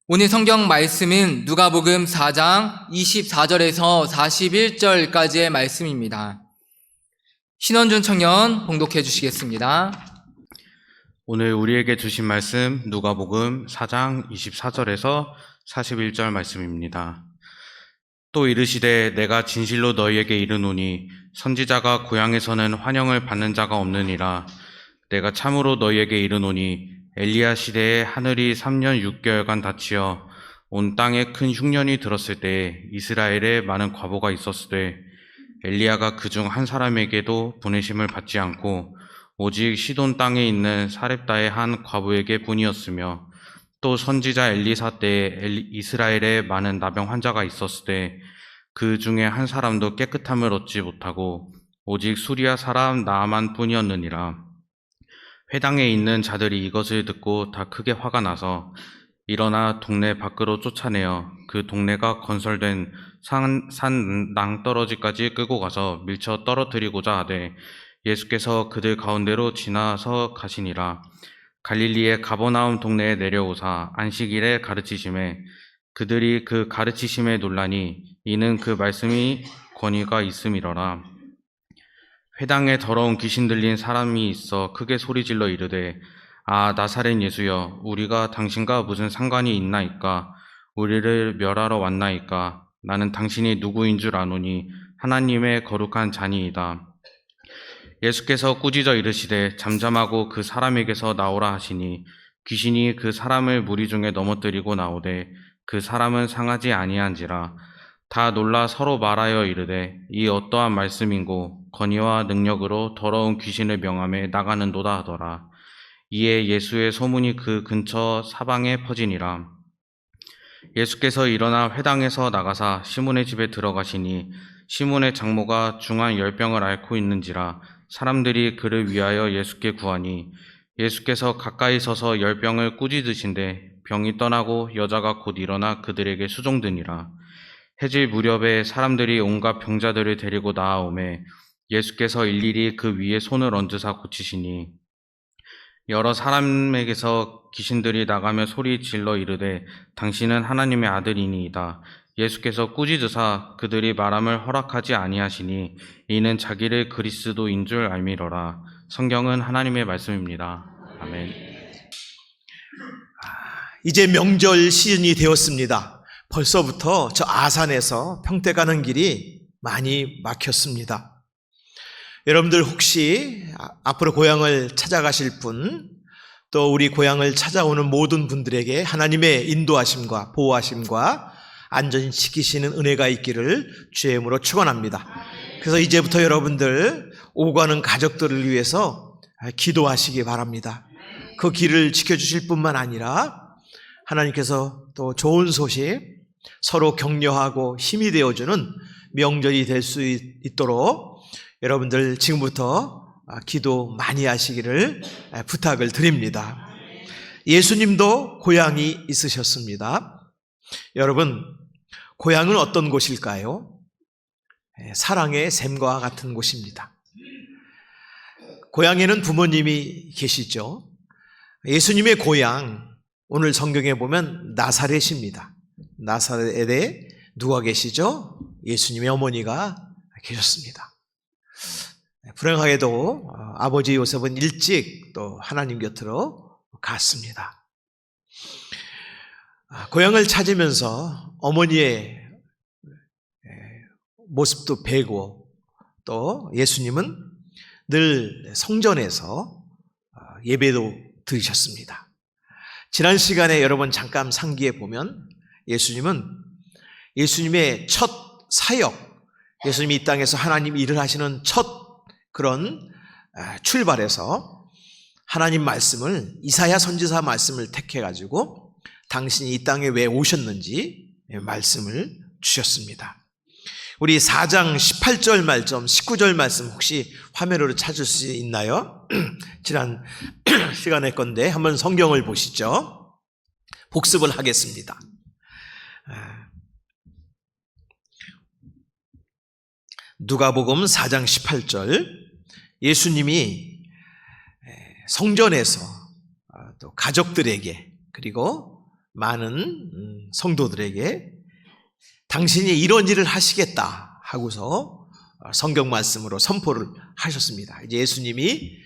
오늘 성경 말씀은 누가복음 4장 24절에서 41절까지의 말씀입니다. 신원준 청년 봉독해 주시겠습니다. 오늘 우리에게 주신 말씀 누가복음 4장 24절에서 41절 말씀입니다. 또 이르시되 내가 진실로 너희에게 이르노니 선지자가 고향에서는 환영을 받는 자가 없느니라. 내가 참으로 너희에게 이르노니 엘리야 시대에 하늘이 3년 6개월간 닫히어 온 땅에 큰 흉년이 들었을 때에 이스라엘에 많은 과부가 있었으되 엘리야가 그중 한 사람에게도 보내심을 받지 않고 오직 시돈 땅에 있는 사렙다의 한 과부에게 뿐이었으며, 또 선지자 엘리사 때에 이스라엘에 많은 나병 환자가 있었으되 그 중에 한 사람도 깨끗함을 얻지 못하고 오직 수리아 사람 나아만 뿐이었느니라. 회당에 있는 자들이 이것을 듣고 다 크게 화가 나서 일어나 동네 밖으로 쫓아내어 그 동네가 건설된 산 낭떠러지까지 끌고 가서 밀쳐 떨어뜨리고자 하되 예수께서 그들 가운데로 지나서 가시니라. 갈릴리의 가버나움 동네에 내려오사 안식일에 가르치심에 그들이 그 가르치심에 놀라니 이는 그 말씀이 권위가 있음이러라. 회당에 더러운 귀신 들린 사람이 있어 크게 소리질러 이르되 아 나사렛 예수여, 우리가 당신과 무슨 상관이 있나이까? 우리를 멸하러 왔나이까? 나는 당신이 누구인 줄 아노니 하나님의 거룩한 자니이다. 예수께서 꾸짖어 이르시되 잠잠하고 그 사람에게서 나오라 하시니 귀신이 그 사람을 무리 중에 넘어뜨리고 나오되 그 사람은 상하지 아니한지라. 다 놀라 서로 말하여 이르되 이 어떠한 말씀인고 권위와 능력으로 더러운 귀신을 명함에 나가는도다 하더라. 이에 예수의 소문이 그 근처 사방에 퍼지니라. 예수께서 일어나 회당에서 나가사 시몬의 집에 들어가시니 시몬의 장모가 중한 열병을 앓고 있는지라. 사람들이 그를 위하여 예수께 구하니 예수께서 가까이 서서 열병을 꾸짖으신데 병이 떠나고 여자가 곧 일어나 그들에게 수종드니라. 해질 무렵에 사람들이 온갖 병자들을 데리고 나아오매 예수께서 일일이 그 위에 손을 얹으사 고치시니 여러 사람에게서 귀신들이 나가며 소리 질러 이르되 당신은 하나님의 아들이니이다. 예수께서 꾸짖으사 그들이 말함을 허락하지 아니하시니 이는 자기를 그리스도인 줄 알미러라. 성경은 하나님의 말씀입니다. 아멘. 이제 명절 시즌이 되었습니다. 벌써부터 저 아산에서 평택 가는 길이 많이 막혔습니다. 여러분들 혹시 앞으로 고향을 찾아가실 분, 또 우리 고향을 찾아오는 모든 분들에게 하나님의 인도하심과 보호하심과 안전히 지키시는 은혜가 있기를 주의 이름으로 축원합니다. 그래서 이제부터 여러분들 오가는 가족들을 위해서 기도하시기 바랍니다. 그 길을 지켜주실 뿐만 아니라 하나님께서 또 좋은 소식, 서로 격려하고 힘이 되어주는 명절이 될 수 있도록 여러분들 지금부터 기도 많이 하시기를 부탁을 드립니다. 예수님도 고향이 있으셨습니다. 여러분, 고향은 어떤 곳일까요? 사랑의 샘과 같은 곳입니다. 고향에는 부모님이 계시죠. 예수님의 고향, 오늘 성경에 보면 나사렛입니다. 나사렛에 누가 계시죠? 예수님의 어머니가 계셨습니다. 불행하게도 아버지 요셉은 일찍 또 하나님 곁으로 갔습니다. 고향을 찾으면서 어머니의 모습도 뵈고 또 예수님은 늘 성전에서 예배도 드리셨습니다. 지난 시간에 여러분 잠깐 상기해 보면 예수님의 첫 사역, 예수님이 이 땅에서 하나님 일을 하시는 첫 그런 출발에서 하나님 말씀을, 이사야 선지자 말씀을 택해가지고 당신이 이 땅에 왜 오셨는지 말씀을 주셨습니다. 우리 4장 18절 말씀, 19절 말씀 혹시 화면으로 찾을 수 있나요? 지난 시간의 건데 한번 성경을 보시죠. 복습을 하겠습니다. 누가복음 4장 18절, 예수님이 성전에서 또 가족들에게 그리고 많은 성도들에게 당신이 이런 일을 하시겠다 하고서 성경 말씀으로 선포를 하셨습니다. 이제 예수님이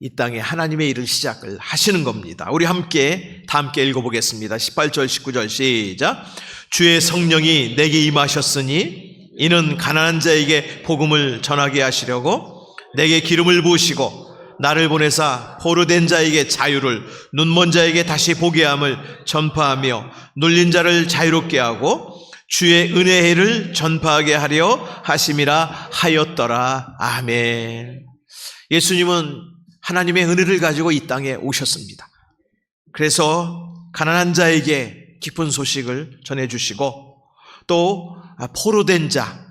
이 땅에 하나님의 일을 시작을 하시는 겁니다. 우리 다 함께 읽어보겠습니다. 18절 19절 시작. 주의 성령이 내게 임하셨으니 이는 가난한 자에게 복음을 전하게 하시려고 내게 기름을 부으시고 나를 보내사 포로된 자에게 자유를, 눈먼 자에게 다시 보게 함을 전파하며 눌린 자를 자유롭게 하고 주의 은혜의 해를 전파하게 하려 하심이라 하였더라. 아멘. 예수님은 하나님의 은혜를 가지고 이 땅에 오셨습니다. 그래서 가난한 자에게 기쁜 소식을 전해주시고 또 포로된 자,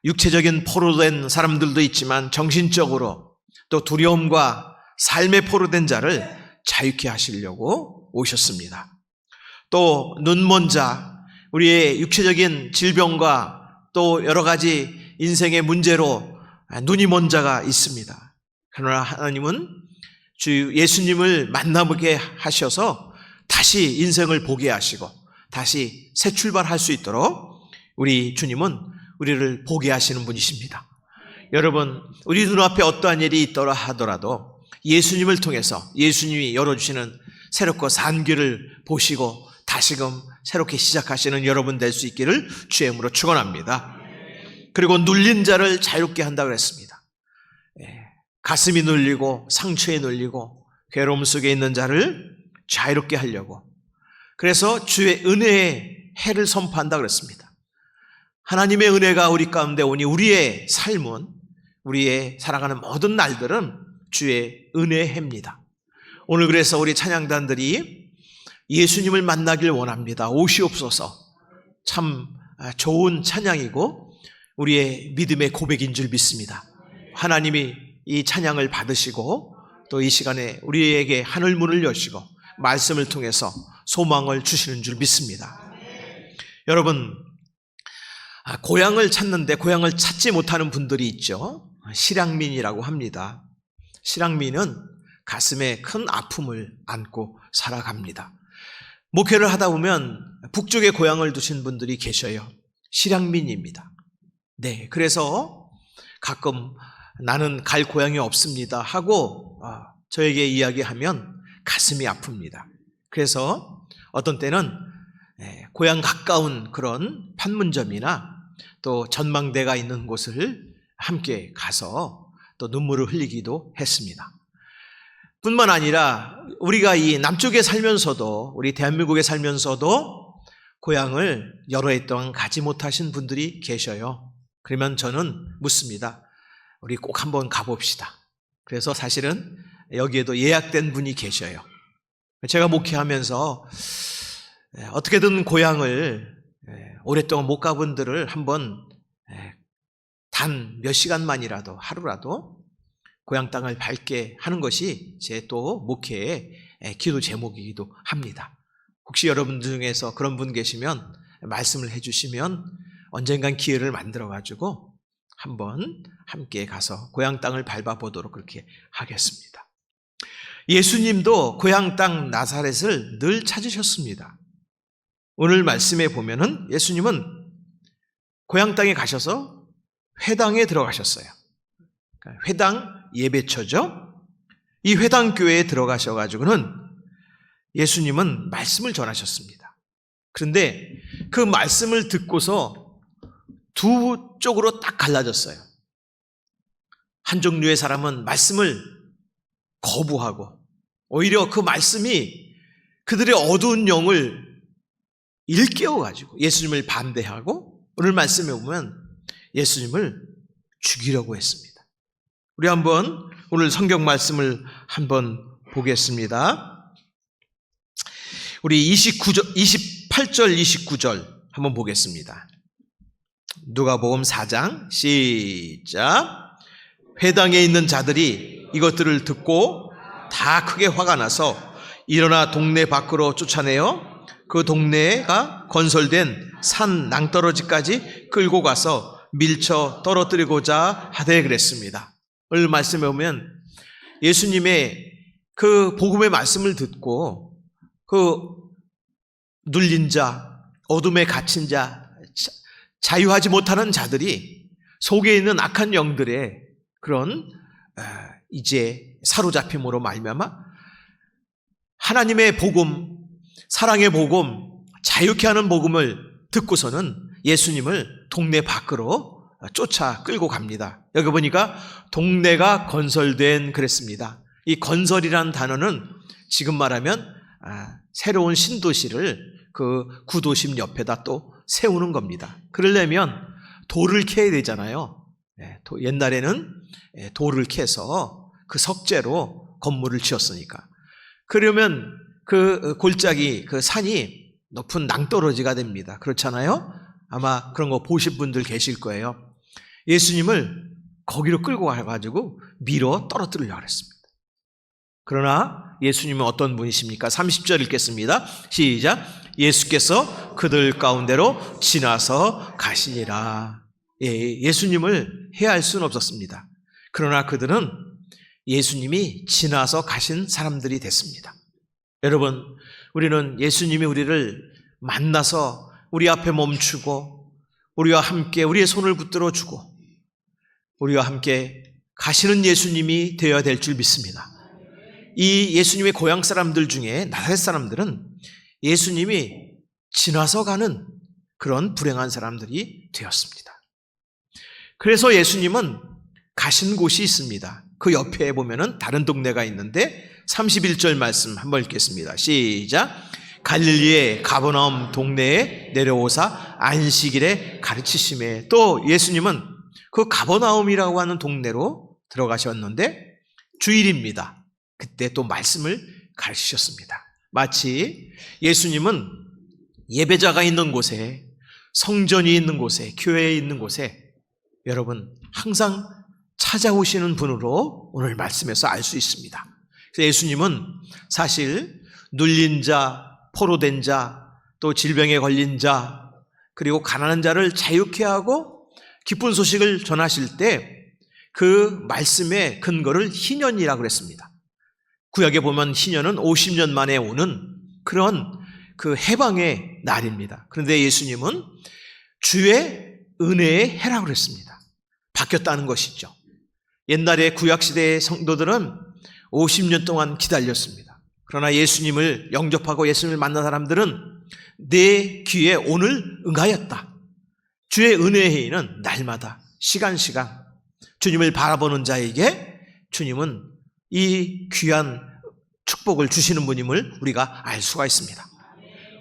육체적인 포로된 사람들도 있지만 정신적으로 또 두려움과 삶의 포로된 자를 자유케 하시려고 오셨습니다. 또 눈먼 자, 우리의 육체적인 질병과 또 여러 가지 인생의 문제로 눈이 먼 자가 있습니다. 그러나 하나님은 주 예수님을 만나보게 하셔서 다시 인생을 보게 하시고 다시 새 출발할 수 있도록 우리 주님은 우리를 보게 하시는 분이십니다. 여러분, 우리 눈앞에 어떠한 일이 있더라 하더라도 예수님을 통해서 예수님이 열어주시는 새롭고 산 길을 보시고 다시금 새롭게 시작하시는 여러분 될 수 있기를 주의 이름으로 축원합니다. 그리고 눌린 자를 자유롭게 한다고 그랬습니다. 가슴이 눌리고 상처에 눌리고 괴로움 속에 있는 자를 자유롭게 하려고, 그래서 주의 은혜의 해를 선포한다고 그랬습니다. 하나님의 은혜가 우리 가운데 오니 우리의 삶은, 우리의 살아가는 모든 날들은 주의 은혜의 해입니다. 오늘 그래서 우리 찬양단들이 예수님을 만나길 원합니다. 오시옵소서. 참 좋은 찬양이고 우리의 믿음의 고백인 줄 믿습니다. 하나님이 이 찬양을 받으시고 또 이 시간에 우리에게 하늘문을 여시고 말씀을 통해서 소망을 주시는 줄 믿습니다. 여러분, 고향을 찾는데 고향을 찾지 못하는 분들이 있죠. 실향민이라고 합니다. 실향민은 가슴에 큰 아픔을 안고 살아갑니다. 목회를 하다 보면 북쪽에 고향을 두신 분들이 계셔요. 실향민입니다. 네, 그래서 가끔 나는 갈 고향이 없습니다 하고 저에게 이야기하면 가슴이 아픕니다. 그래서 어떤 때는 고향 가까운 그런 판문점이나 또 전망대가 있는 곳을 함께 가서 또 눈물을 흘리기도 했습니다. 뿐만 아니라 우리가 이 남쪽에 살면서도, 우리 대한민국에 살면서도 고향을 여러 해 동안 가지 못하신 분들이 계셔요. 그러면 저는 묻습니다. 우리 꼭 한번 가봅시다. 그래서 사실은 여기에도 예약된 분이 계셔요. 제가 목회하면서 어떻게든 고향을 오랫동안 못 가본 분들을 한번 단 몇 시간만이라도, 하루라도 고향 땅을 밟게 하는 것이 제 또 목회의 기도 제목이기도 합니다. 혹시 여러분 중에서 그런 분 계시면 말씀을 해주시면 언젠간 기회를 만들어가지고 한번 함께 가서 고향 땅을 밟아보도록 그렇게 하겠습니다. 예수님도 고향 땅 나사렛을 늘 찾으셨습니다. 오늘 말씀에 보면은 예수님은 고향 땅에 가셔서 회당에 들어가셨어요. 회당 예배처죠. 이 회당 교회에 들어가셔가지고는 예수님은 말씀을 전하셨습니다. 그런데 그 말씀을 듣고서 두 쪽으로 딱 갈라졌어요. 한 종류의 사람은 말씀을 거부하고 오히려 그 말씀이 그들의 어두운 영을 일깨워가지고 예수님을 반대하고, 오늘 말씀에 보면 예수님을 죽이려고 했습니다. 우리 한번 오늘 성경 말씀을 한번 보겠습니다. 우리 28절 29절 한번 보겠습니다. 누가복음 4장 시작. 회당에 있는 자들이 이것들을 듣고 다 크게 화가 나서 일어나 동네 밖으로 쫓아내어 그 동네가 건설된 산 낭떠러지까지 끌고 가서 밀쳐 떨어뜨리고자 하되 그랬습니다. 오늘 말씀에 보면 예수님의 그 복음의 말씀을 듣고 그 눌린 자, 어둠에 갇힌 자, 자유하지 못하는 자들이 속에 있는 악한 영들의 그런 이제 사로잡힘으로 말미암아 하나님의 복음, 사랑의 복음, 자유케 하는 복음을 듣고서는 예수님을 동네 밖으로 쫓아 끌고 갑니다. 여기 보니까 동네가 건설된 그랬습니다. 이 건설이라는 단어는 지금 말하면 새로운 신도시를 그 구도심 옆에다 또 세우는 겁니다. 그러려면 돌을 캐야 되잖아요. 옛날에는 돌을 캐서 그 석재로 건물을 지었으니까. 그러면 그 골짜기, 그 산이 높은 낭떠러지가 됩니다. 그렇잖아요? 아마 그런 거 보신 분들 계실 거예요. 예수님을 거기로 끌고 가가지고 밀어 떨어뜨리려고 했습니다. 그러나 예수님은 어떤 분이십니까? 30절 읽겠습니다. 시작. 예수께서 그들 가운데로 지나서 가시니라. 예수님을 해할 수는 없었습니다. 그러나 그들은 예수님이 지나서 가신 사람들이 됐습니다. 여러분, 우리는 예수님이 우리를 만나서 우리 앞에 멈추고 우리와 함께 우리의 손을 붙들어 주고 우리와 함께 가시는 예수님이 되어야 될 줄 믿습니다. 이 예수님의 고향 사람들 중에 나사렛 사람들은 예수님이 지나서 가는 그런 불행한 사람들이 되었습니다. 그래서 예수님은 가신 곳이 있습니다. 그 옆에 보면은 다른 동네가 있는데 31절 말씀 한번 읽겠습니다. 시작. 갈릴리의 가버나움 동네에 내려오사 안식일에 가르치심에, 또 예수님은 그 가버나움이라고 하는 동네로 들어가셨는데 주일입니다. 그때 또 말씀을 가르치셨습니다. 마치 예수님은 예배자가 있는 곳에, 성전이 있는 곳에, 교회에 있는 곳에 여러분 항상 찾아오시는 분으로 오늘 말씀에서 알 수 있습니다. 그래서 예수님은 사실 눌린 자, 포로된 자, 또 질병에 걸린 자, 그리고 가난한 자를 자유케 하고 기쁜 소식을 전하실 때 그 말씀의 근거를 희년이라고 그랬습니다. 구약에 보면 희년은 50년 만에 오는 그런 그 해방의 날입니다. 그런데 예수님은 주의 은혜의 해라고 그랬습니다. 바뀌었다는 것이죠. 옛날에 구약시대의 성도들은 50년 동안 기다렸습니다. 그러나 예수님을 영접하고 예수님을 만난 사람들은 내 귀에 오늘 응하였다. 주의 은혜의 해는 날마다 시간 주님을 바라보는 자에게 주님은 이 귀한 축복을 주시는 분임을 우리가 알 수가 있습니다.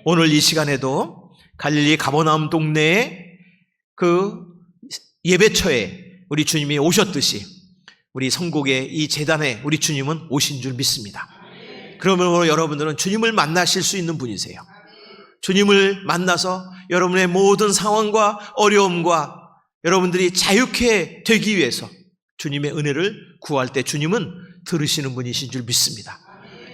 오늘 이 시간에도 갈릴리 가버나움 동네에 그 예배처에 우리 주님이 오셨듯이 우리 성곡의 이 제단에 우리 주님은 오신 줄 믿습니다. 그러면 여러분들은 주님을 만나실 수 있는 분이세요. 주님을 만나서 여러분의 모든 상황과 어려움과 여러분들이 자유케 되기 위해서 주님의 은혜를 구할 때 주님은 들으시는 분이신 줄 믿습니다.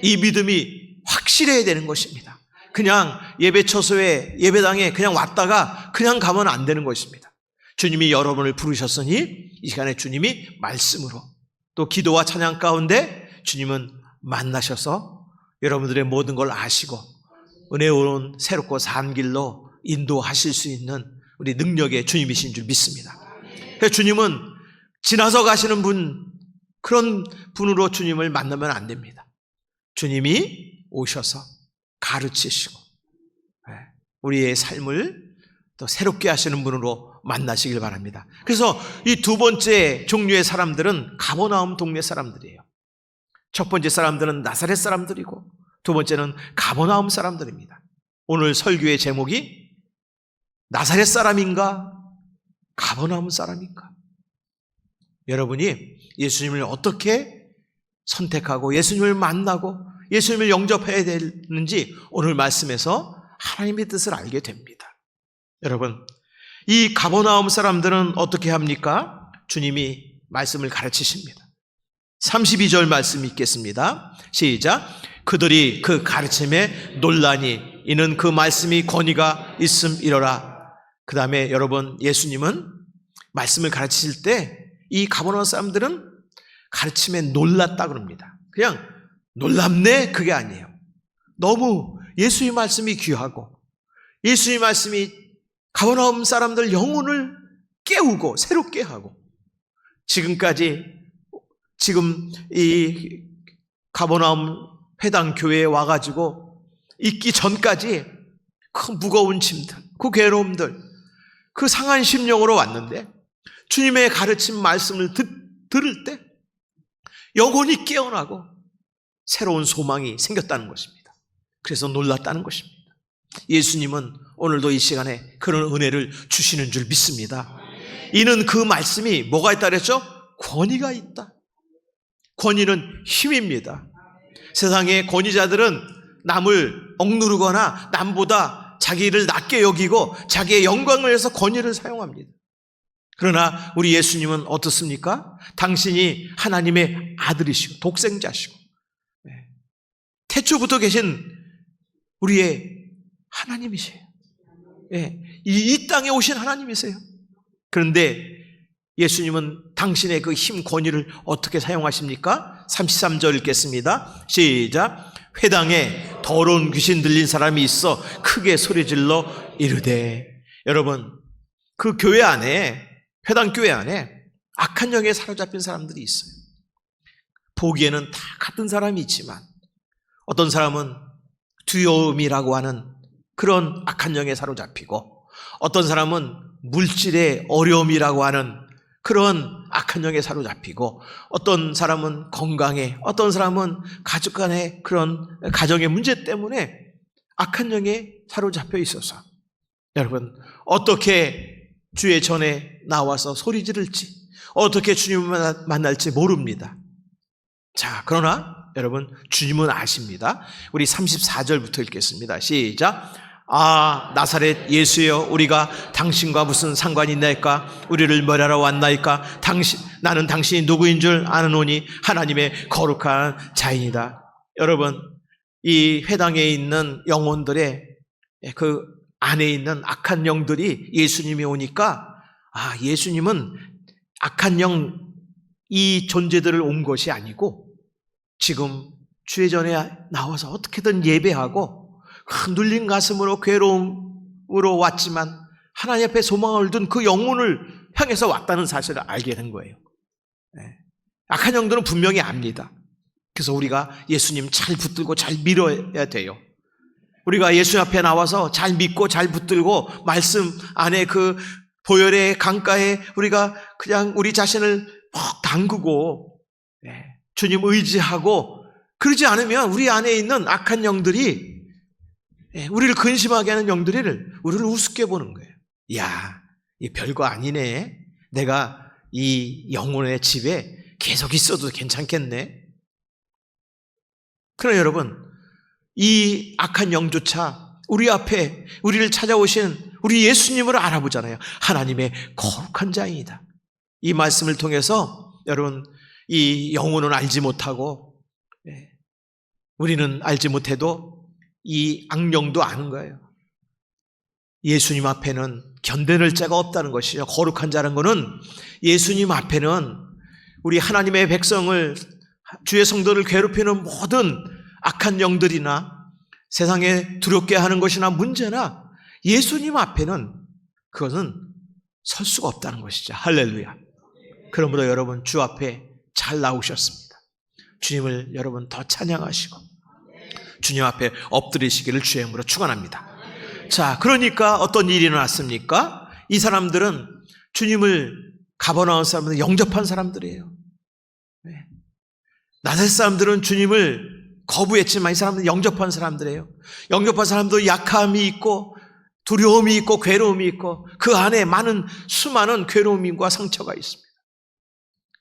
이 믿음이 확실해야 되는 것입니다. 그냥 예배처소에 예배당에 그냥 왔다가 그냥 가면 안 되는 것입니다. 주님이 여러분을 부르셨으니 이 시간에 주님이 말씀으로 또 기도와 찬양 가운데 주님은 만나셔서 여러분들의 모든 걸 아시고 은혜로운 새롭고 산 길로 인도하실 수 있는 우리 능력의 주님이신 줄 믿습니다. 그래서 주님은 지나서 가시는 분, 그런 분으로 주님을 만나면 안 됩니다. 주님이 오셔서 가르치시고 우리의 삶을 또 새롭게 하시는 분으로 만나시길 바랍니다. 그래서 이 두 번째 종류의 사람들은 가버나움 동네 사람들이에요. 첫 번째 사람들은 나사렛 사람들이고 두 번째는 가버나움 사람들입니다. 오늘 설교의 제목이 나사렛 사람인가 가버나움 사람인가? 여러분이 예수님을 어떻게 선택하고 예수님을 만나고 예수님을 영접해야 되는지 오늘 말씀에서 하나님의 뜻을 알게 됩니다. 여러분, 이 가버나움 사람들은 어떻게 합니까? 주님이 말씀을 가르치십니다. 32절 말씀 읽겠습니다. 시작. 그들이 그 가르침에 놀라니 이는 그 말씀이 권위가 있음이로라. 그 다음에 여러분, 예수님은 말씀을 가르치실 때 이 가버나움 사람들은 가르침에 놀랐다 그럽니다. 그냥 놀랍네 그게 아니에요. 너무 예수의 말씀이 귀하고 예수님 말씀이 가버나움 사람들 영혼을 깨우고 새롭게 하고, 지금 이 가버나움 회당 교회에 와가지고 있기 전까지 그 무거운 짐들, 그 괴로움들, 그 상한 심령으로 왔는데 주님의 가르침 말씀을 들을 때 영혼이 깨어나고 새로운 소망이 생겼다는 것입니다. 그래서 놀랐다는 것입니다. 예수님은 오늘도 이 시간에 그런 은혜를 주시는 줄 믿습니다. 이는 그 말씀이 뭐가 있다 그랬죠? 권위가 있다. 권위는 힘입니다. 세상의 권위자들은 남을 억누르거나 남보다 자기를 낮게 여기고 자기의 영광을 위해서 권위를 사용합니다. 그러나 우리 예수님은 어떻습니까? 당신이 하나님의 아들이시고 독생자시고 태초부터 계신 우리의 하나님이세요. 이 땅에 오신 하나님이세요. 그런데 예수님은 당신의 그 힘 권위를 어떻게 사용하십니까? 33절 읽겠습니다. 시작. 회당에 더러운 귀신 들린 사람이 있어 크게 소리질러 이르되. 여러분, 그 교회 안에, 회당 교회 안에 악한 영에 사로잡힌 사람들이 있어요. 보기에는 다 같은 사람이 있지만 어떤 사람은 두려움이라고 하는 그런 악한 영에 사로잡히고, 어떤 사람은 물질의 어려움이라고 하는 그런 악한 영에 사로잡히고, 어떤 사람은 건강에, 어떤 사람은 가족 간의 그런 가정의 문제 때문에 악한 영에 사로잡혀 있어서 여러분 어떻게 주의 전에 나와서 소리 지를지, 어떻게 주님을 만날지 모릅니다. 자, 그러나 여러분 주님은 아십니다. 우리 34절부터 읽겠습니다. 시작. 아, 나사렛 예수여, 우리가 당신과 무슨 상관이 있나이까? 우리를 멸하러 왔나이까? 나는 당신이 누구인 줄 아느노니 하나님의 거룩한 자인이다. 여러분, 이 회당에 있는 영혼들의 그 안에 있는 악한 영들이 예수님이 오니까, 예수님은 악한 영 이 존재들을 온 것이 아니고 지금 주의 전에 나와서 어떻게든 예배하고 흔들린 가슴으로 괴로움으로 왔지만 하나님 앞에 소망을 둔 그 영혼을 향해서 왔다는 사실을 알게 된 거예요. 악한 영들은 분명히 압니다. 그래서 우리가 예수님 잘 붙들고 잘 밀어야 돼요. 우리가 예수 앞에 나와서 잘 믿고 잘 붙들고 말씀 안에 그 보혈의 강가에 우리가 그냥 우리 자신을 푹 담그고 주님 의지하고, 그러지 않으면 우리 안에 있는 악한 영들이, 우리를 근심하게 하는 영들이 우리를 우습게 보는 거예요. 야, 이 별거 아니네. 내가 이 영혼의 집에 계속 있어도 괜찮겠네. 그러나 여러분, 이 악한 영조차 우리 앞에 우리를 찾아오신 우리 예수님을 알아보잖아요. 하나님의 거룩한 자이다. 이 말씀을 통해서 여러분, 이 영혼은 알지 못하고 우리는 알지 못해도 이 악령도 아는 거예요. 예수님 앞에는 견뎌낼 자가 없다는 것이죠. 거룩한 자라는 것은 예수님 앞에는 우리 하나님의 백성을, 주의 성도를 괴롭히는 모든 악한 영들이나 세상에 두렵게 하는 것이나 문제나 예수님 앞에는 그것은 설 수가 없다는 것이죠. 할렐루야. 그러므로 여러분 주 앞에 잘 나오셨습니다. 주님을 여러분 더 찬양하시고 주님 앞에 엎드리시기를 주의 이름으로 축원합니다. 자, 그러니까 어떤 일이 일어났습니까? 이 사람들은 주님을 가버나움 사람들은 영접한 사람들이에요. 나사렛 사람들은 주님을 거부했지만 이 사람들은 영접한 사람들이에요. 영접한 사람도 약함이 있고 두려움이 있고 괴로움이 있고 그 안에 수많은 괴로움과 상처가 있습니다.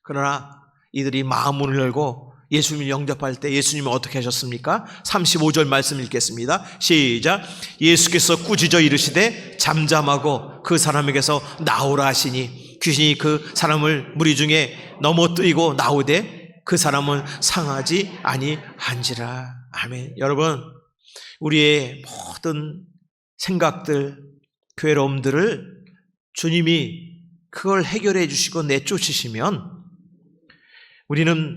그러나 이들이 마음문을 열고 예수님을 영접할 때 예수님은 어떻게 하셨습니까? 35절 말씀 읽겠습니다. 시작. 예수께서 꾸짖어 이르시되 잠잠하고 그 사람에게서 나오라 하시니 귀신이 그 사람을 무리 중에 넘어뜨리고 나오되 그 사람은 상하지 아니한지라. 아멘. 여러분, 우리의 모든 생각들, 괴로움들을 주님이 그걸 해결해 주시고 내쫓으시면 우리는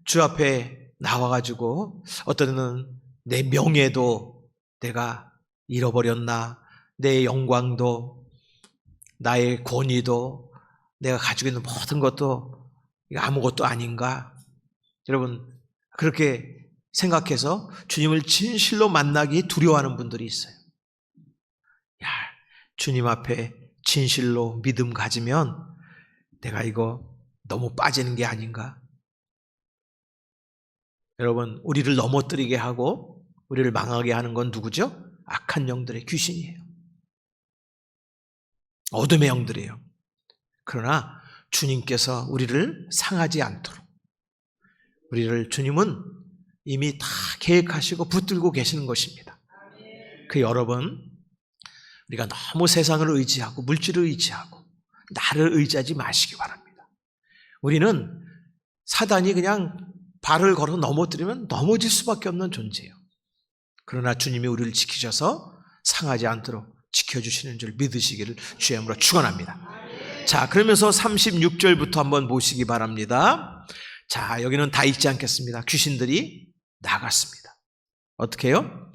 주 앞에 나와가지고 어떤 때는 내 명예도 내가 잃어버렸나, 내 영광도, 나의 권위도, 내가 가지고 있는 모든 것도 이거 아무것도 아닌가? 여러분, 그렇게 생각해서 주님을 진실로 만나기 두려워하는 분들이 있어요. 야, 주님 앞에 진실로 믿음 가지면 내가 이거 너무 빠지는 게 아닌가? 여러분, 우리를 넘어뜨리게 하고 우리를 망하게 하는 건 누구죠? 악한 영들의 귀신이에요. 어둠의 영들이에요. 그러나 주님께서 우리를 상하지 않도록, 우리를 주님은 이미 다 계획하시고 붙들고 계시는 것입니다. 그 여러분, 우리가 너무 세상을 의지하고 물질을 의지하고 나를 의지하지 마시기 바랍니다. 우리는 사단이 그냥 발을 걸어 넘어뜨리면 넘어질 수밖에 없는 존재예요. 그러나 주님이 우리를 지키셔서 상하지 않도록 지켜주시는 줄 믿으시기를 주의 이름으로 축원합니다. 자, 그러면서 36절부터 한번 보시기 바랍니다. 자, 여기는 다 읽지 않겠습니다. 귀신들이 나갔습니다. 어떻게 해요?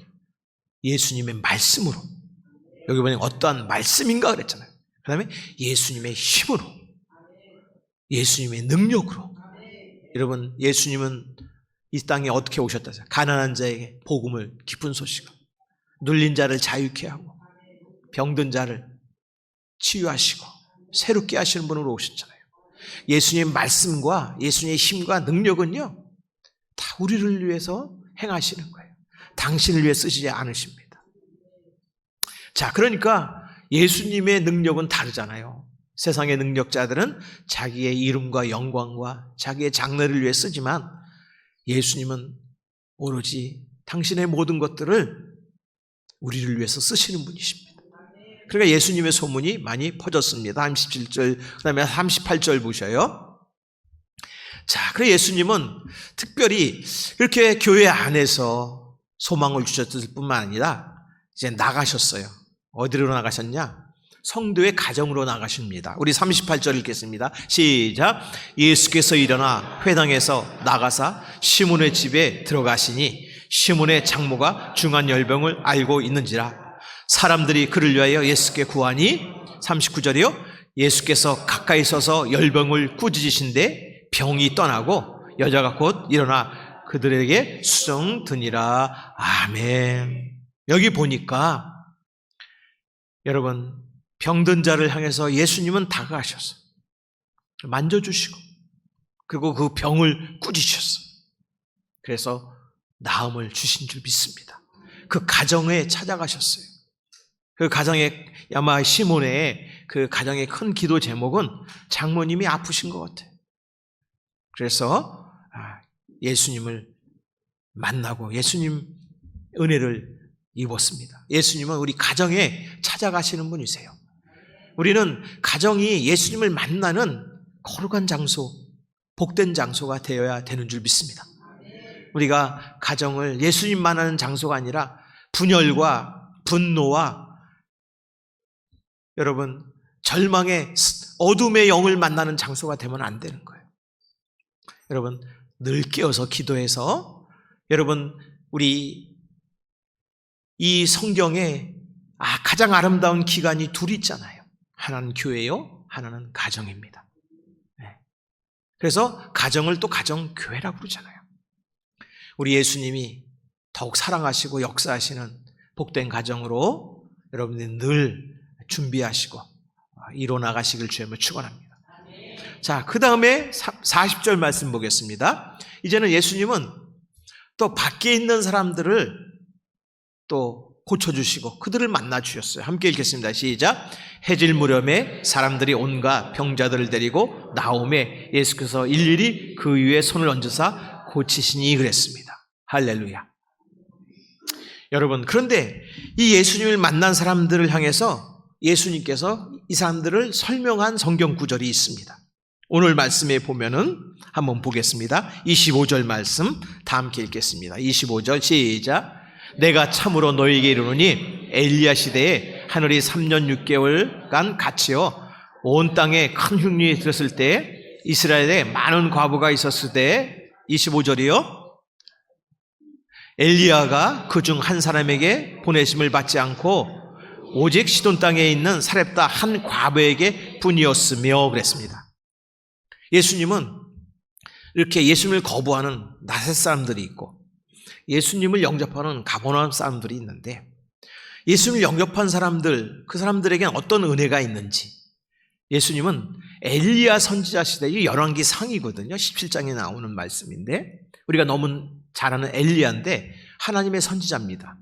예수님의 말씀으로. 여기 보니 어떠한 말씀인가 그랬잖아요. 그 다음에 예수님의 힘으로, 예수님의 능력으로. 여러분, 예수님은 이 땅에 어떻게 오셨다? 가난한 자에게 복음을, 기쁜 소식을, 눌린 자를 자유케 하고 병든 자를 치유하시고 새롭게 하시는 분으로 오셨잖아요. 예수님의 말씀과 예수님의 힘과 능력은요, 다 우리를 위해서 행하시는 거예요. 당신을 위해 쓰시지 않으십니다. 자, 그러니까 예수님의 능력은 다르잖아요. 세상의 능력자들은 자기의 이름과 영광과 자기의 장래를 위해 쓰지만 예수님은 오로지 당신의 모든 것들을 우리를 위해서 쓰시는 분이십니다. 그러니까 예수님의 소문이 많이 퍼졌습니다. 37절, 그 다음에 38절 보셔요. 자, 그래서 예수님은 특별히 이렇게 교회 안에서 소망을 주셨을 뿐만 아니라 이제 나가셨어요. 어디로 나가셨냐? 성도의 가정으로 나가십니다. 우리 38절 읽겠습니다. 시작. 예수께서 일어나 회당에서 나가사 시몬의 집에 들어가시니 시몬의 장모가 중한 열병을 앓고 있는지라. 사람들이 그를 위하여 예수께 구하니 39절이요. 예수께서 가까이 서서 열병을 꾸짖으신데 병이 떠나고 여자가 곧 일어나 그들에게 수정드니라. 아멘. 여기 보니까 여러분, 병든 자를 향해서 예수님은 다가가셨어요. 만져주시고 그리고 그 병을 꾸짖으셨어요. 그래서 나음을 주신 줄 믿습니다. 그 가정에 찾아가셨어요. 그 가정에 아마 시몬의 그 가정의 큰 기도 제목은 장모님이 아프신 것 같아요. 그래서 예수님을 만나고 예수님 은혜를 입었습니다. 예수님은 우리 가정에 찾아가시는 분이세요. 우리는 가정이 예수님을 만나는 거룩한 장소, 복된 장소가 되어야 되는 줄 믿습니다. 우리가 가정을 예수님 만나는 장소가 아니라 분열과 분노와 여러분 절망의 어둠의 영을 만나는 장소가 되면 안 되는 거예요. 여러분 늘 깨어서 기도해서 여러분 우리 이 성경에 가장 아름다운 기관이 둘이 있잖아요. 하나는 교회요, 하나는 가정입니다. 그래서 가정을 또 가정교회라고 그러잖아요. 우리 예수님이 더욱 사랑하시고 역사하시는 복된 가정으로 여러분들이 늘 준비하시고 이뤄나가시길 주님을 축원합니다. 자, 그 다음에 40절 말씀 보겠습니다. 이제는 예수님은 또 밖에 있는 사람들을 또 고쳐주시고 그들을 만나주셨어요. 함께 읽겠습니다. 시작. 해질 무렵에 사람들이 온갖 병자들을 데리고 나오매 예수께서 일일이 그 위에 손을 얹으사 고치시니 그랬습니다. 할렐루야. 여러분, 그런데 이 예수님을 만난 사람들을 향해서 예수님께서 이 사람들을 설명한 성경 구절이 있습니다. 오늘 말씀에 보면은 한번 보겠습니다. 25절 말씀 다 함께 읽겠습니다. 25절 시작. 내가 참으로 너희에게 이르노니 엘리야 시대에 하늘이 3년 6개월간 갇히어 온 땅에 큰 흉년이 들었을 때 이스라엘에 많은 과부가 있었을 때 25절이요. 엘리야가 그중 한 사람에게 보내심을 받지 않고 오직 시돈 땅에 있는 사렙다 한 과부에게 뿐이었으며 그랬습니다. 예수님은 이렇게 예수님을 거부하는 나셋 사람들이 있고 예수님을 영접하는 가버나움 사람들이 있는데 예수님을 영접한 사람들, 그 사람들에게는 어떤 은혜가 있는지 예수님은 엘리야 선지자 시대의 열왕기 상이거든요. 17장에 나오는 말씀인데 우리가 너무 잘 아는 엘리야인데 하나님의 선지자입니다.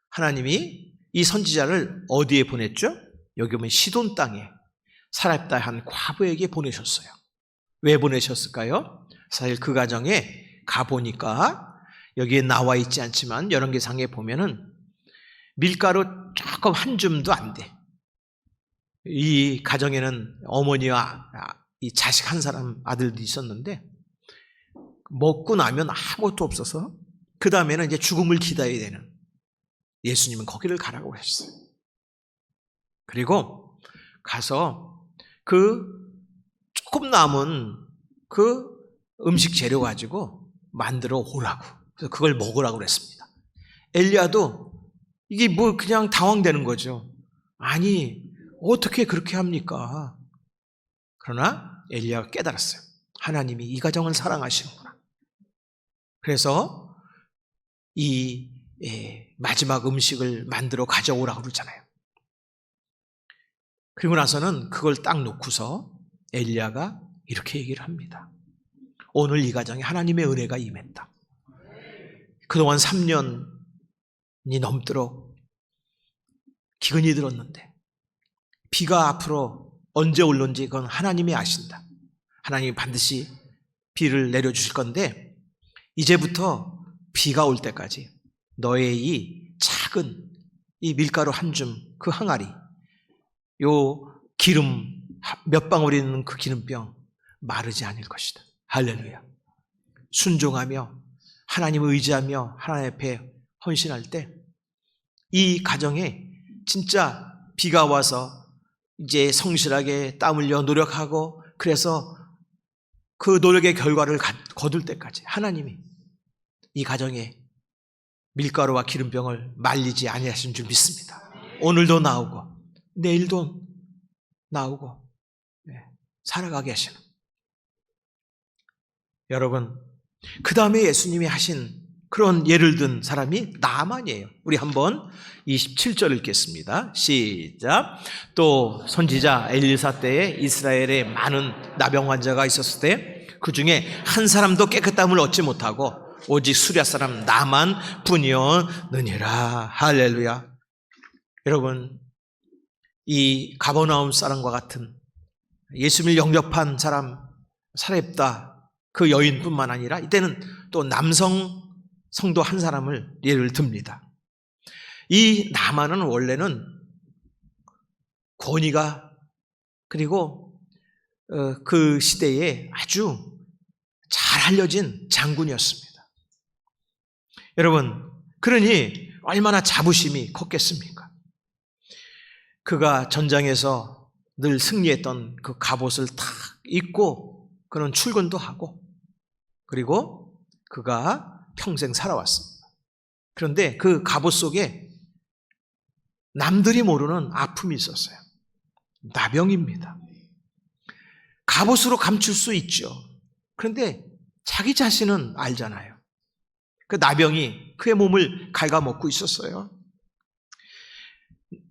하나님이 이 선지자를 어디에 보냈죠? 여기 보면 시돈 땅에 사렙다 한 과부에게 보내셨어요. 왜 보내셨을까요? 사실 그 가정에 가보니까 여기에 나와 있지 않지만 열왕기상에 보면은 밀가루 조금 한 줌도 안 돼. 이 가정에는 어머니와 이 자식 한 사람 아들도 있었는데 먹고 나면 아무것도 없어서 그 다음에는 이제 죽음을 기다려야 되는 예수님은 거기를 가라고 하셨어요. 그리고 가서 그 조금 남은 그 음식 재료 가지고 만들어 오라고. 그래서 그걸 먹으라고 그랬습니다. 엘리야도 이게 뭐 그냥 당황되는 거죠. 아니, 어떻게 그렇게 합니까? 그러나 엘리야가 깨달았어요. 하나님이 이 가정을 사랑하시는구나. 그래서 이 마지막 음식을 만들어 가져오라고 그러잖아요. 그리고 나서는 그걸 딱 놓고서 엘리야가 이렇게 얘기를 합니다. 오늘 이 가정에 하나님의 은혜가 임했다. 그동안 3년이 넘도록 기근이 들었는데 비가 앞으로 언제 올는지 그건 하나님이 아신다. 하나님이 반드시 비를 내려주실 건데 이제부터 비가 올 때까지 너의 이 작은 이 밀가루 한 줌 그 항아리 요 기름 몇 방울이 있는 그 기름병 마르지 않을 것이다. 할렐루야. 순종하며 하나님을 의지하며 하나님 앞에 헌신할 때 이 가정에 진짜 비가 와서 이제 성실하게 땀 흘려 노력하고 그래서 그 노력의 결과를 거둘 때까지 하나님이 이 가정에 밀가루와 기름병을 말리지 아니하신 줄 믿습니다. 오늘도 나오고 내일도 나오고 살아가게 하시는 여러분, 그 다음에 예수님이 하신 그런 예를 든 사람이 나만이에요. 우리 한번 27절 읽겠습니다. 시작. 또 선지자 엘리사 때에 이스라엘에 많은 나병 환자가 있었을 때 그 중에 한 사람도 깨끗함을 얻지 못하고 오직 수랴 사람 나만 뿐이었느니라. 할렐루야. 여러분, 이 가버나움 사람과 같은 예수님을 영접한 사람 사렙다 그 여인뿐만 아니라 이때는 또 남성 성도 한 사람을 예를 듭니다. 이 나만은 원래는 권위가 그리고 그 시대에 아주 잘 알려진 장군이었습니다. 여러분, 그러니 얼마나 자부심이 컸겠습니까? 그가 전장에서 늘 승리했던 그 갑옷을 탁 입고 그는 출근도 하고 그리고 그가 평생 살아왔습니다. 그런데 그 갑옷 속에 남들이 모르는 아픔이 있었어요. 나병입니다. 갑옷으로 감출 수 있죠. 그런데 자기 자신은 알잖아요. 그 나병이 그의 몸을 갉아먹고 있었어요.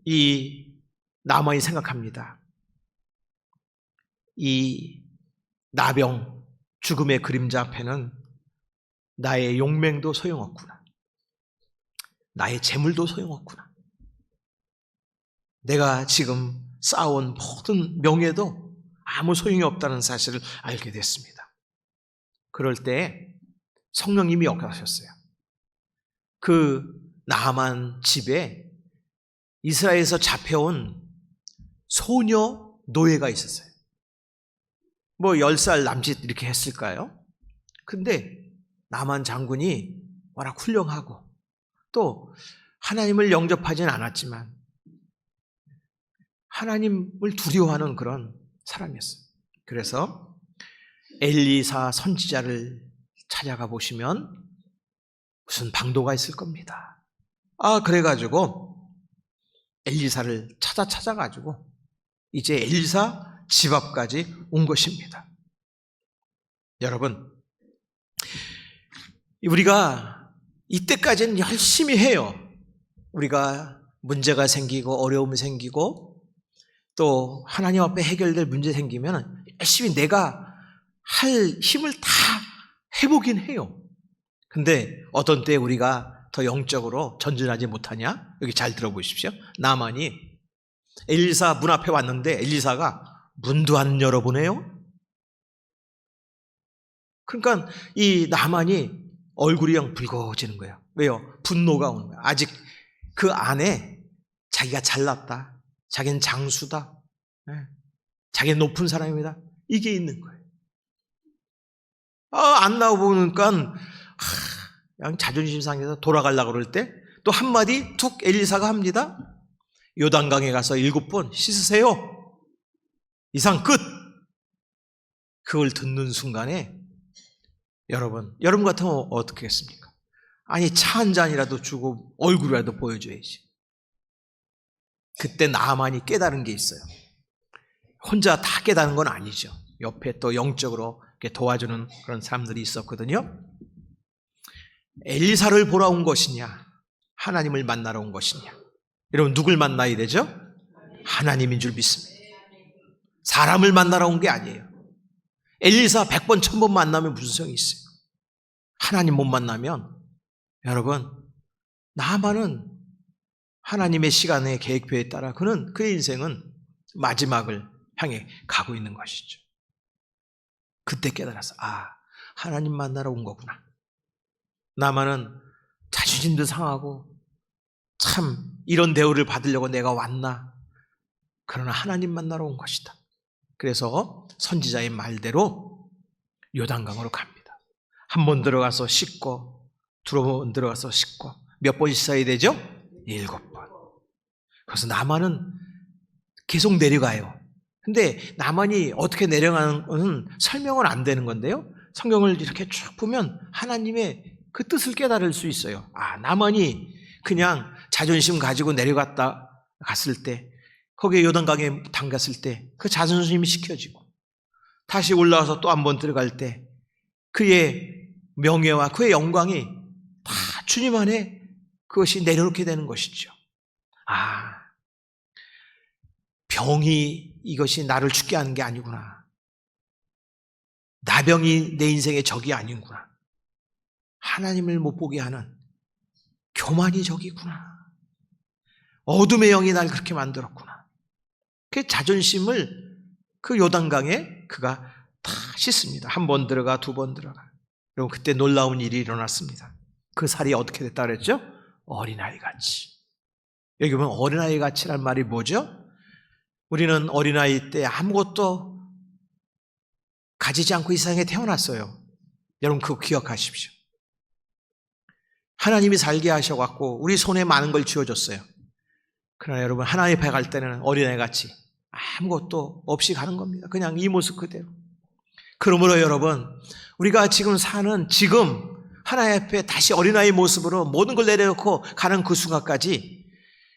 이 나만이 생각합니다. 이 나병, 죽음의 그림자 앞에는 나의 용맹도 소용없구나. 나의 재물도 소용없구나. 내가 지금 쌓아온 모든 명예도 아무 소용이 없다는 사실을 알게 됐습니다. 그럴 때 성령님이 역사하셨어요. 그 나만 집에 이스라엘에서 잡혀온 소녀 노예가 있었어요. 뭐 10살 남짓 이렇게 했을까요? 근데 나만 장군이 워낙 훌륭하고 또 하나님을 영접하진 않았지만 하나님을 두려워하는 그런 사람이었어요. 그래서 엘리사 선지자를 찾아가 보시면 무슨 방도가 있을 겁니다. 그래가지고 엘리사를 찾아가지고 이제 엘리사 집 앞까지 온 것입니다. 여러분, 우리가 이때까지는 열심히 해요. 우리가 문제가 생기고 어려움이 생기고 또 하나님 앞에 해결될 문제 생기면 열심히 내가 할 힘을 다 해보긴 해요. 근데 어떤 때 우리가 더 영적으로 전진하지 못하냐? 여기 잘 들어보십시오. 나만이 엘리사 문 앞에 왔는데 엘리사가 문도 안 열어보네요. 그러니까 이 나만이 얼굴이 영 붉어지는 거예요. 왜요? 분노가 오는 거예요. 아직 그 안에 자기가 잘났다, 자기는 장수다, 자기는 높은 사람이다, 이게 있는 거예요. 안 나오보니까 그냥 자존심 상해서 돌아가려고 그럴 때 또 한마디 툭 엘리사가 합니다. 요단강에 가서 7번 씻으세요. 이상 끝. 그걸 듣는 순간에 여러분 같으면 어떻게 했습니까? 아니 차 한 잔이라도 주고 얼굴이라도 보여줘야지. 그때 나만이 깨달은 게 있어요. 혼자 다 깨달은 건 아니죠. 옆에 또 영적으로 이렇게 도와주는 그런 사람들이 있었거든요. 엘리사를 보러 온 것이냐, 하나님을 만나러 온 것이냐. 여러분 누굴 만나야 되죠? 하나님인 줄 믿습니다. 사람을 만나러 온 게 아니에요. 엘리사 100번 1000번 만나면 무슨 소용이 있어요? 하나님 못 만나면 여러분 나만은 하나님의 시간의 계획표에 따라 그의 인생은 마지막을 향해 가고 있는 것이죠. 그때 깨달아서 하나님 만나러 온 거구나. 나만은 자존심도 상하고 참 이런 대우를 받으려고 내가 왔나. 그러나 하나님 만나러 온 것이다. 그래서 선지자의 말대로 요단강으로 갑니다. 한 번 들어가서 씻고, 2번 들어가서 씻고, 몇 번 씻어야 되죠? 7번. 그래서 나만은 계속 내려가요. 근데 나만이 어떻게 내려가는 것은 설명은 안 되는 건데요. 성경을 이렇게 쭉 보면 하나님의 그 뜻을 깨달을 수 있어요. 나만이 그냥 자존심 가지고 갔을 때, 거기에 요단강에 담갔을 때 그 자존심이 식혀지고 다시 올라와서 또 한 번 들어갈 때 그의 명예와 그의 영광이 다 주님 안에 그것이 내려놓게 되는 것이죠. 병이 이것이 나를 죽게 하는 게 아니구나. 나병이 내 인생의 적이 아니구나. 하나님을 못 보게 하는 교만이 적이구나. 어둠의 영이 날 그렇게 만들었구나. 그 자존심을 그 요단강에 그가 다 씻습니다. 1번 들어가, 2번 들어가. 그리고 그때 놀라운 일이 일어났습니다. 그 살이 어떻게 됐다 그랬죠? 어린아이같이. 여기 보면 어린아이같이란 말이 뭐죠? 우리는 어린아이 때 아무것도 가지지 않고 이 세상에 태어났어요. 여러분 그거 기억하십시오. 하나님이 살게 하셔갖고 우리 손에 많은 걸 쥐어줬어요. 그러나 여러분 하나님 앞에 갈 때는 어린아이같이 아무것도 없이 가는 겁니다. 그냥 이 모습 그대로. 그러므로 여러분 우리가 지금 사는 지금 하나님 앞에 다시 어린아이 모습으로 모든 걸 내려놓고 가는 그 순간까지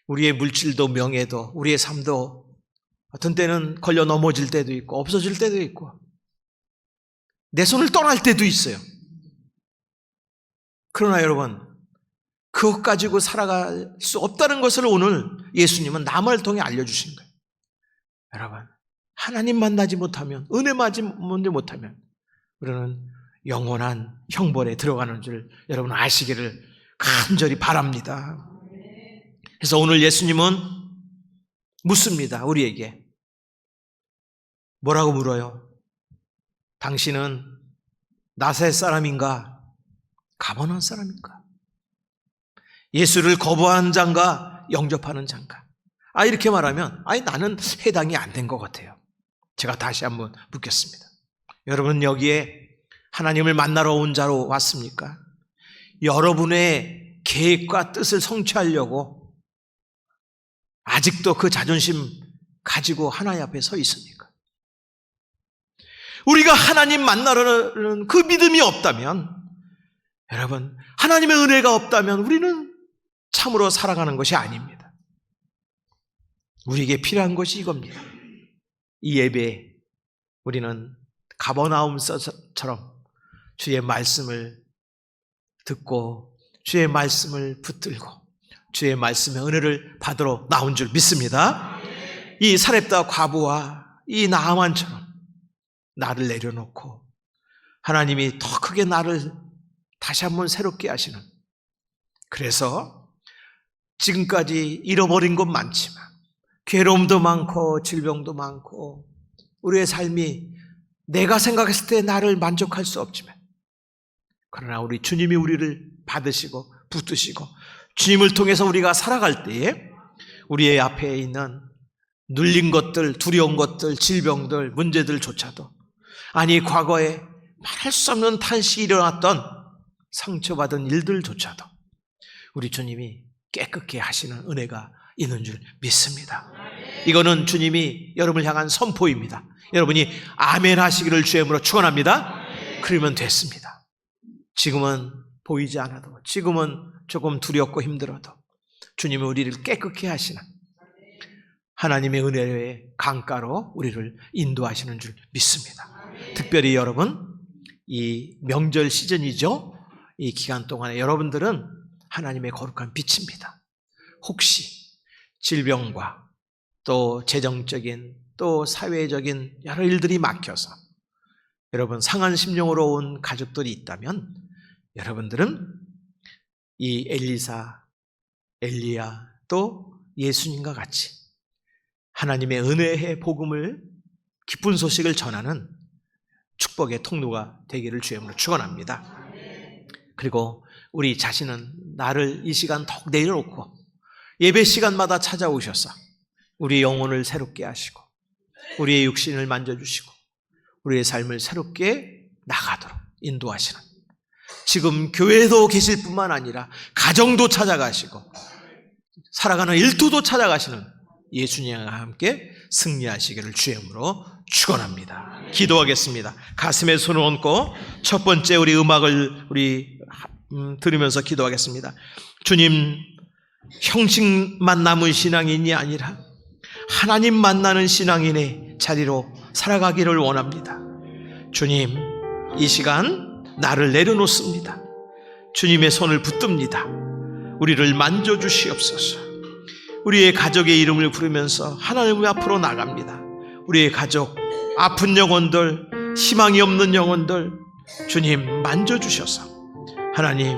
우리의 물질도 명예도 우리의 삶도 어떤 때는 걸려 넘어질 때도 있고 없어질 때도 있고 내 손을 떠날 때도 있어요. 그러나 여러분 그것 가지고 살아갈 수 없다는 것을 오늘 예수님은 남을 통해 알려주신 거예요. 여러분 하나님 만나지 못하면 은혜 맞지 못하면 우리는 영원한 형벌에 들어가는 줄 여러분 아시기를 간절히 바랍니다. 그래서 오늘 예수님은 묻습니다. 우리에게 뭐라고 물어요? 당신은 나사렛 사람인가? 가버나움 사람인가? 예수를 거부하는 자인가? 영접하는 자인가? 이렇게 말하면 나는 해당이 안 된 것 같아요. 제가 다시 한번 묻겠습니다. 여러분 여기에 하나님을 만나러 온 자로 왔습니까? 여러분의 계획과 뜻을 성취하려고 아직도 그 자존심 가지고 하나님 앞에 서 있습니까? 우리가 하나님 만나러는 그 믿음이 없다면 여러분 하나님의 은혜가 없다면 우리는 참으로 살아가는 것이 아닙니다. 우리에게 필요한 것이 이겁니다. 이 예배에 우리는 가버나움처럼 주의 말씀을 듣고 주의 말씀을 붙들고 주의 말씀의 은혜를 받으러 나온 줄 믿습니다. 이 사렙다 과부와 이 나아만처럼 나를 내려놓고 하나님이 더 크게 나를 다시 한번 새롭게 하시는, 그래서 지금까지 잃어버린 것 많지만 괴로움도 많고 질병도 많고 우리의 삶이 내가 생각했을 때 나를 만족할 수 없지만, 그러나 우리 주님이 우리를 받으시고 붙드시고 주님을 통해서 우리가 살아갈 때에 우리의 앞에 있는 눌린 것들, 두려운 것들, 질병들, 문제들조차도, 아니 과거에 말할 수 없는 탄식이 일어났던 상처받은 일들조차도 우리 주님이 깨끗게 하시는 은혜가 있는 줄 믿습니다. 이거는 주님이 여러분을 향한 선포입니다. 여러분이 아멘 하시기를 주의 이름으로 축원합니다. 그러면 됐습니다. 지금은 보이지 않아도, 지금은 조금 두렵고 힘들어도 주님이 우리를 깨끗게 하시는 하나님의 은혜의 강가로 우리를 인도하시는 줄 믿습니다. 특별히 여러분, 이 명절 시즌이죠. 이 기간 동안에 여러분들은 하나님의 거룩한 빛입니다. 혹시 질병과 또 재정적인 또 사회적인 여러 일들이 막혀서 여러분 상한 심령으로 온 가족들이 있다면, 여러분들은 이 엘리사, 엘리야 또 예수님과 같이 하나님의 은혜의 복음을, 기쁜 소식을 전하는 축복의 통로가 되기를 주의 이름으로 축원합니다. 그리고 우리 자신은 나를 이 시간 더욱 내려놓고 예배 시간마다 찾아오셔서 우리의 영혼을 새롭게 하시고 우리의 육신을 만져주시고 우리의 삶을 새롭게 나가도록 인도하시는, 지금 교회도 계실 뿐만 아니라 가정도 찾아가시고 살아가는 일터도 찾아가시는 예수님과 함께 승리하시기를 주의 이름으로 축원합니다. 기도하겠습니다. 가슴에 손을 얹고 첫 번째 우리 음악을 들으면서 기도하겠습니다. 주님, 형식만 남은 신앙인이 아니라 하나님 만나는 신앙인의 자리로 살아가기를 원합니다. 주님, 이 시간 나를 내려놓습니다. 주님의 손을 붙듭니다. 우리를 만져주시옵소서. 우리의 가족의 이름을 부르면서 하나님 앞으로 나갑니다. 우리의 가족, 아픈 영혼들, 희망이 없는 영혼들 주님 만져주셔서 하나님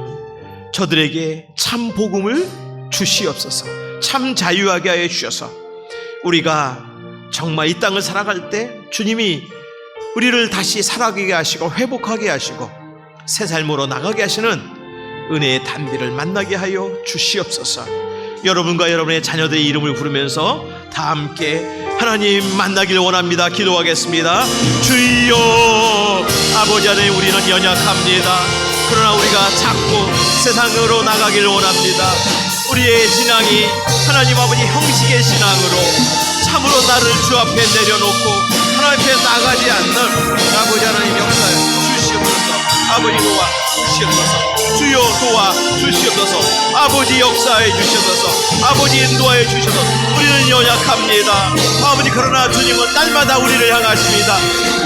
저들에게 참 복음을 주시옵소서. 참 자유하게 하여 주셔서 우리가 정말 이 땅을 살아갈 때 주님이 우리를 다시 살아가게 하시고 회복하게 하시고 새 삶으로 나가게 하시는 은혜의 단비를 만나게 하여 주시옵소서. 여러분과 여러분의 자녀들의 이름을 부르면서 다 함께 하나님 만나길 원합니다. 기도하겠습니다. 주여, 아버지 안에 우리는 연약합니다. 그러나 우리가 자꾸 세상으로 나가길 원합니다. 우리의 신앙이 하나님 아버지 형식의 신앙으로 참으로 나를 주 앞에 내려놓고 하나님 앞에 나가지 않는 아버지 하나님 역사에 주시옵소서. 아버지 도와 주시옵소서. 주여 도와 주시옵소서. 아버지 역사해 주시옵소서. 아버지 인도하여 주시옵소서. 우리는 연약합니다. 아버지, 그러나 주님은 날마다 우리를 향하십니다.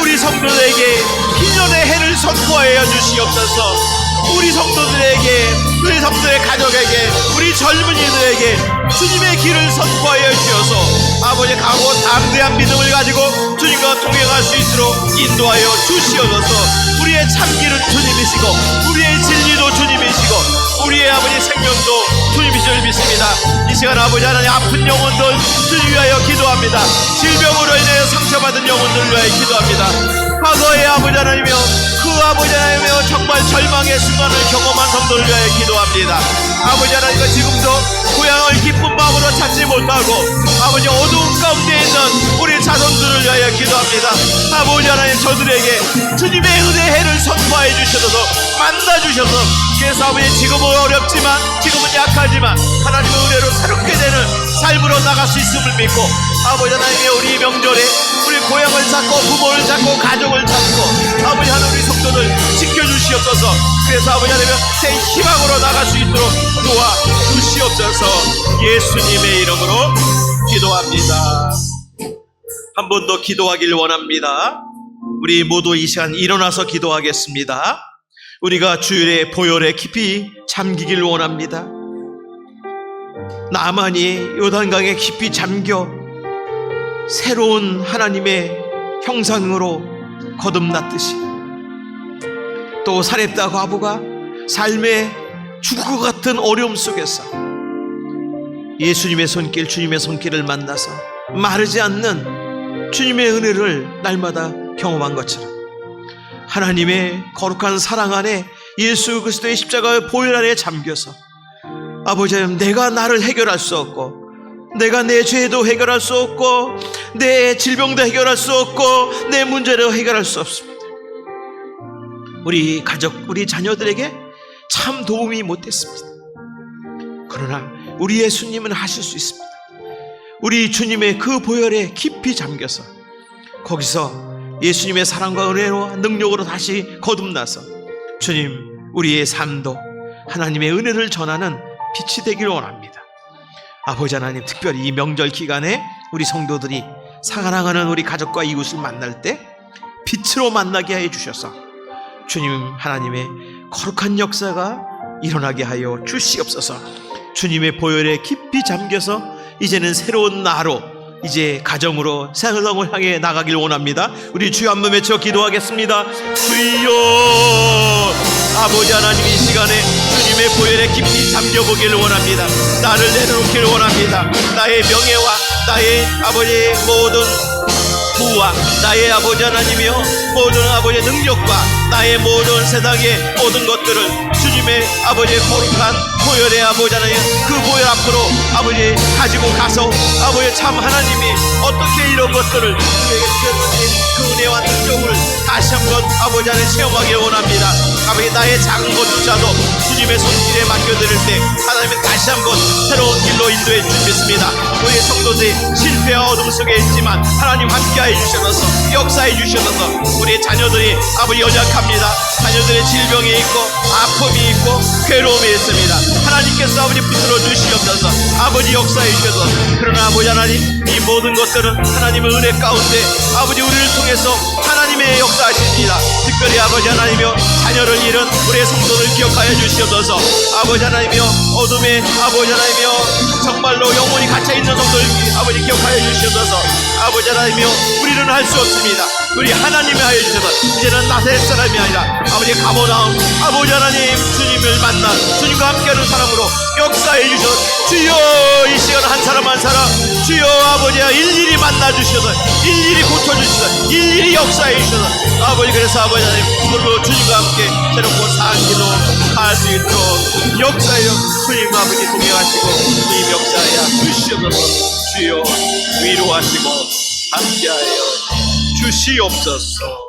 우리 성도들에게 희년의 해를 선포하여 주시옵소서. 우리 성도들에게, 우리 성도의 가족에게, 우리 젊은이들에게 주님의 길을 선포하여 주셔서 아버지 강고 담대한 믿음을 가지고 주님과 동행할 수 있도록 인도하여 주시옵소서. 우리의 참길은 주님이시고 우리의 진리도 주님이시고 우리의 아버지 생명도 주님이실 줄 믿습니다. 이 시간 아버지 하나님 아픈 영혼들 주님 위하여 기도합니다. 질병으로 인해 상처받은 영혼들 위하여 기도합니다. 과거의 아버지 하나님이여, 그 아버지 하나님이여 정말 절망의 순간을 경험한 성도를 위하여 기도합니다. 아버지 하나님과 지금도 고향을 기쁜 마음으로 찾지 못하고 아버지 어두운 가운데 있는 우리 자손들을 위하여 기도합니다. 아버지 하나님, 저들에게 주님의 은혜의 해를 선포해 주셔서 만나 주셔서, 그래서 아버지 지금은 어렵지만, 지금은 약하지만 하나님의 은혜로 새롭게 되는 삶으로 나갈 수 있음을 믿고 아버지 하나님의 우리 명절에 우리 고향을 찾고 부모를 찾고 가족을 찾고 아버지 하나님 우리 성도들 지켜주시옵소서. 그래서 아버지 하나님 새 희망으로 나갈 수 있도록 도와주시옵소서. 예수님의 이름으로 기도합니다. 한 번 더 기도하길 원합니다. 우리 모두 이 시간 일어나서 기도하겠습니다. 우리가 주일의 보혈에 깊이 잠기길 원합니다. 나만이 요단강에 깊이 잠겨 새로운 하나님의 형상으로 거듭났듯이, 또 사렙다 과부가 삶의 죽을 것 같은 어려움 속에서 예수님의 손길, 주님의 손길을 만나서 마르지 않는 주님의 은혜를 날마다 경험한 것처럼, 하나님의 거룩한 사랑 안에 예수 그리스도의 십자가의 보혈 안에 잠겨서, 아버지 하나님, 내가 나를 해결할 수 없고, 내가 내 죄도 해결할 수 없고, 내 질병도 해결할 수 없고, 내 문제도 해결할 수 없습니다. 우리 가족, 우리 자녀들에게 참 도움이 못됐습니다. 그러나 우리 예수님은 하실 수 있습니다. 우리 주님의 그 보혈에 깊이 잠겨서 거기서 예수님의 사랑과 은혜로 능력으로 다시 거듭나서 주님, 우리의 삶도 하나님의 은혜를 전하는 빛이 되기를 원합니다. 아버지 하나님, 특별히 이 명절 기간에 우리 성도들이 사랑하는 우리 가족과 이웃을 만날 때 빛으로 만나게 해 주셔서 주님 하나님의 거룩한 역사가 일어나게 하여 주시옵소서. 주님의 보혈에 깊이 잠겨서 이제는 새로운 나로, 이제 가정으로 세상을 향해 나가길 원합니다. 우리 주여 한번 외쳐 기도하겠습니다. 주여, 아버지 하나님, 이 시간에 주님의 보혈에 깊이 잠겨보기를 원합니다. 나를 내려놓기를 원합니다. 나의 명예와 나의 아버지의 모든 부와 나의 아버지 하나님이여 모든 아버지의 능력과 나의 모든 세상의 모든 것들을 주님의 아버지의 거룩한 보혈의 아버지 하나님, 그 보혈 앞으로 아버지 가지고 가서 아버지 참 하나님이 어떻게 이런 것들을 우리에게 주셨는지 그 은혜와 능력을 다시 한번 아버지 안에 체험하기 원합니다. 아버지, 나의 작은 것조차도 주님의 손길에 맡겨드릴 때 하나님은 다시 한번 새로운 길로 인도해 주셨습니다. 우리의 성도들이 실패와 어둠 속에 있지만 하나님 함께하여 주셔서 역사해 주셔서 우리의 자녀들이 아버지 연약합니다. 자녀들의 질병이 있고 아픔이 있고 괴로움이 있습니다. 하나님께서 아버지 붙들어 주시옵소서. 아버지 역사해 주셔서, 그러나 아버지 하나님, 이 모든 것들은 하나님의 은혜 가운데 아버지 우리를 통해서 하나님의 역사하십니다. 특별히 아버지 하나님이여 자녀를 잃은 우리의 성도를 기억하여 주시옵소서. 아버지 하나님이여 어둠에 아버지 하나님이여 정말로 영혼이 갇혀있는 성도를 아버지 기억하여 주시옵소서. 아버지 하나님이여 우리는 할 수 없습니다. 우리 하나님이 하여 주셔서 이제는 나세 사람이 아니라 아버지 가보다운 아버지 하나님 주님을 만나 주님과 함께하는 사람으로 역사해 주셔서 주여, 이 시간 한 사람 한 사람 주여 아버지야 일일이 만나 주셔서 일일이 고쳐 주셔서 일일이 역사해 주셔서 아버지, 그래서 아버지 하나님 그리고 주님과 함께 새롭고 사한 길로 갈 수 있도록 역사하여 주님 아버지 동행하시고 주님 역사하여 주시옵소서. 주여 위로하시고 함께하여 주시옵소서.